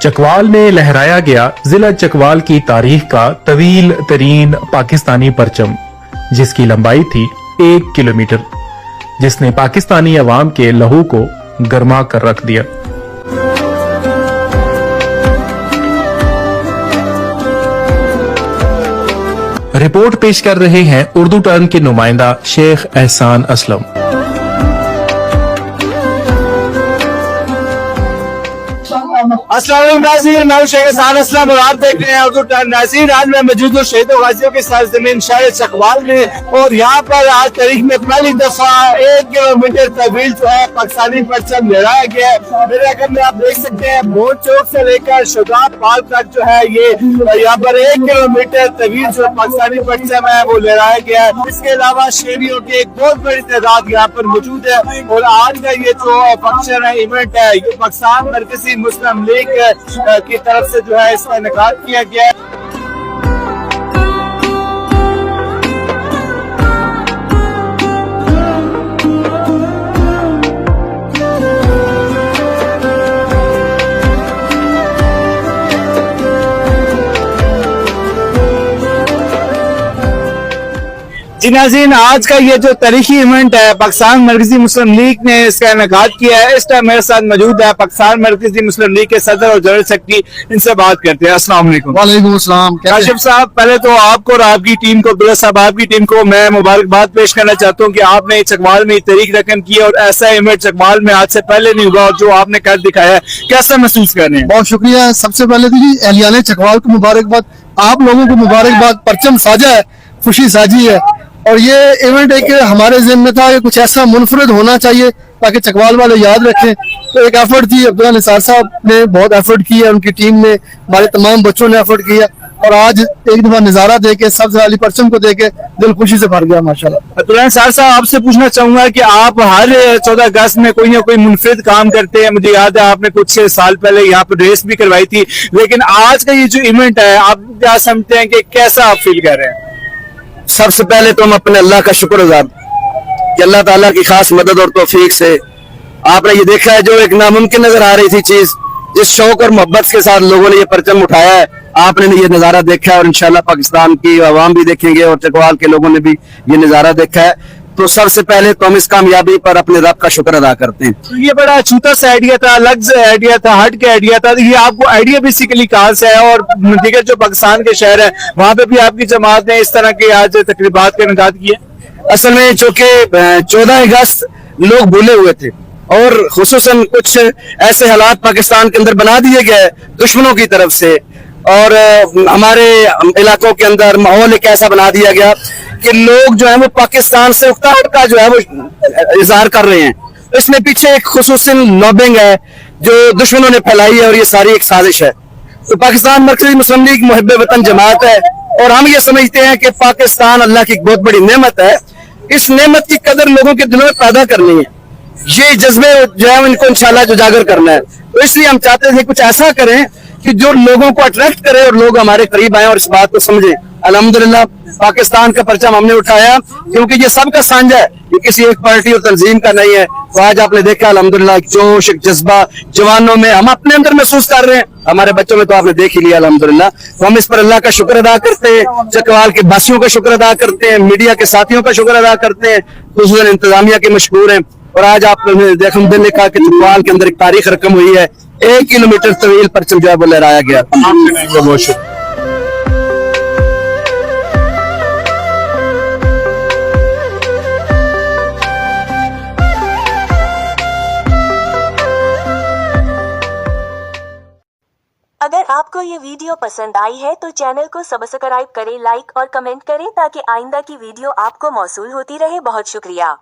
चकवाल में लहराया गया जिला चकवाल की तारीख का तवील तरीन पाकिस्तानी परचम, जिसकी लंबाई थी 1 किलोमीटर, जिसने पाकिस्तानी अवाम के लहू को गर्मा कर रख दिया। रिपोर्ट पेश कर रहे हैं उर्दू टर्न के नुमाइंदा शेख एहसान असलम। अस्सलाम नाज़रीन, मैं शेख एहसान असलम और आप देख रहे हैं उर्दू टर्न। नाज़रीन, आज मैं मौजूद हूँ शहीदों गाजियों की सरजमीन शहर चकवाल में, और यहाँ पर आज तारीख में पहली दफा 1 किलोमीटर तवील जो है पाकिस्तानी परचम लहराया गया है। मेरे अगर में आप देख सकते हैं मोर चौक से लेकर शुजात पाल तक जो है ये यहाँ पर 1 किलोमीटर तवील जो पाकिस्तानी परचम है वो लहराया गया है। इसके अलावा शहरियों की एक बहुत बड़ी तादाद यहाँ पर मौजूद है, और आज का ये जो फंक्शन है, इवेंट है, ये पाकिस्तान मरकजी मुस्लिम लीग की तरफ से जो है इसका इनेकाद किया गया है। जी नाज़रीन, आज का ये जो तारीखी इवेंट है पाकिस्तान मरकजी मुस्लिम लीग ने इसका इनेकाद किया है। इस टाइम मेरे साथ मौजूद है पाकिस्तान मरकजी मुस्लिम लीग के सदर और जनरल सेक्रेटरी, इनसे बात करते हैं। अस्सलाम वालेकुम। वालेकुम अस्सलाम। काशिफ साहब, पहले तो आपको और आपकी टीम को, अब्दुल्ला साहब आपकी टीम को मैं मुबारकबाद पेश करना चाहता हूँ कि आपने चकवाल में तारीख रकम की और ऐसा इवेंट चकवाल में आज से पहले नहीं हुआ, और जो आपने कर दिखाया है, कैसा महसूस कर रहे हैं? बहुत शुक्रिया। सबसे पहले तो जी एहलियाने चकवाल को मुबारकबाद, आप लोगों को मुबारकबाद। परचम साजा है, खुशी साजी है, और ये इवेंट एक हमारे ज़हन में था कि कुछ ऐसा मुनफरद होना चाहिए ताकि चकवाल वाले याद रखें। तो एक एफर्ट थी, अब्दुल्ला निसार साहब ने बहुत एफर्ट किया, उनकी टीम ने, हमारे तमाम बच्चों ने एफर्ट किया, और आज एक दफा नजारा देके सबसे वाली परचम को देके दिल खुशी से भर गया माशाल्लाह। अब्दुल्ला निसार साहब, आपसे पूछना चाहूंगा कि आप हर 14 अगस्त में कोई ना कोई मुनफरद काम करते हैं। मुझे याद है आपने कुछ साल पहले यहाँ पर रेस भी करवाई थी, लेकिन आज का ये जो इवेंट है, आप क्या समझते हैं कि कैसा आप फील कर रहे हैं? सबसे पहले तो हम अपने अल्लाह का शुक्र अदा कि अल्लाह ताला की खास मदद और तौफीक से आपने ये देखा है, जो एक नामुमकिन नजर आ रही थी चीज, जिस शौक और मोहब्बत के साथ लोगों ने ये परचम उठाया है, आपने ये नजारा देखा है, और इंशाल्लाह पाकिस्तान की आवाम भी देखेंगे और चकवाल के लोगों ने भी ये नजारा देखा है। तो सबसे पहले तो हम इस कामयाबी पर अपने रब का शुक्र अदा करते हैं। तो ये बड़ा छोटा सा आइडिया था, अलग से आइडिया था, हट के आइडिया था। ये आपको आइडिया बेसिकली कहाँ से है, और दीगर जो पाकिस्तान के शहर है वहाँ पे भी आपकी जमात ने इस तरह के आज तकरीबात का इनेकाद किया? असल में चूंकि 14 अगस्त लोग भूले हुए थे, और खुसूसन कुछ ऐसे हालात पाकिस्तान के अंदर बना दिए गए दुश्मनों की तरफ से, और हमारे इलाकों के अंदर माहौल एक ऐसा बना दिया गया कि लोग जो है वो पाकिस्तान से उकताहट का जो है वो इजहार कर रहे हैं। इसमें पीछे एक खुसूसन लॉबिंग है जो दुश्मनों ने फैलाई है, और ये सारी एक साजिश है। तो पाकिस्तान मरकजी मुस्लिम लीग मुहिब्बे वतन जमात है, और हम ये समझते हैं कि पाकिस्तान अल्लाह की एक बहुत बड़ी नेमत है। इस नेमत की कदर लोगों के दिलों में पैदा करनी है, ये जज्बे जो है इनको इंशाल्लाह उजागर करना है। तो इसलिए हम चाहते थे कुछ ऐसा करें कि जो लोगों को अट्रैक्ट करे और लोग हमारे करीब आए और इस बात को समझे। अल्हम्दुलिल्लाह पाकिस्तान का परचम हमने उठाया, क्योंकि ये सबका साझा है, ये किसी एक पार्टी और तंजीम का नहीं है। तो आज आपने देखा अल्हम्दुलिल्लाह एक जोश, एक जज्बा जवानों में हम अपने अंदर महसूस कर रहे हैं, हमारे बच्चों में तो आपने देख ही लिया अल्हम्दुलिल्लाह। तो हम इस पर अल्लाह का शुक्र अदा करते हैं, चकवाल के वासियों का शुक्र अदा करते हैं, मीडिया के साथियों का शुक्र अदा करते हैं, खुसूसन इंतजामिया के मशहूर हैं। और आज आपने देखा कि चकवाल के अंदर एक तारीख रकम हुई है, 1 किलोमीटर तवील परचम जो है वो लहराया गया। बहुत शुक्रिया। अगर आपको ये वीडियो पसंद आई है तो चैनल को सब्सक्राइब करें, लाइक और कमेंट करें ताकि आइंदा की वीडियो आपको मौसूल होती रहे। बहुत शुक्रिया।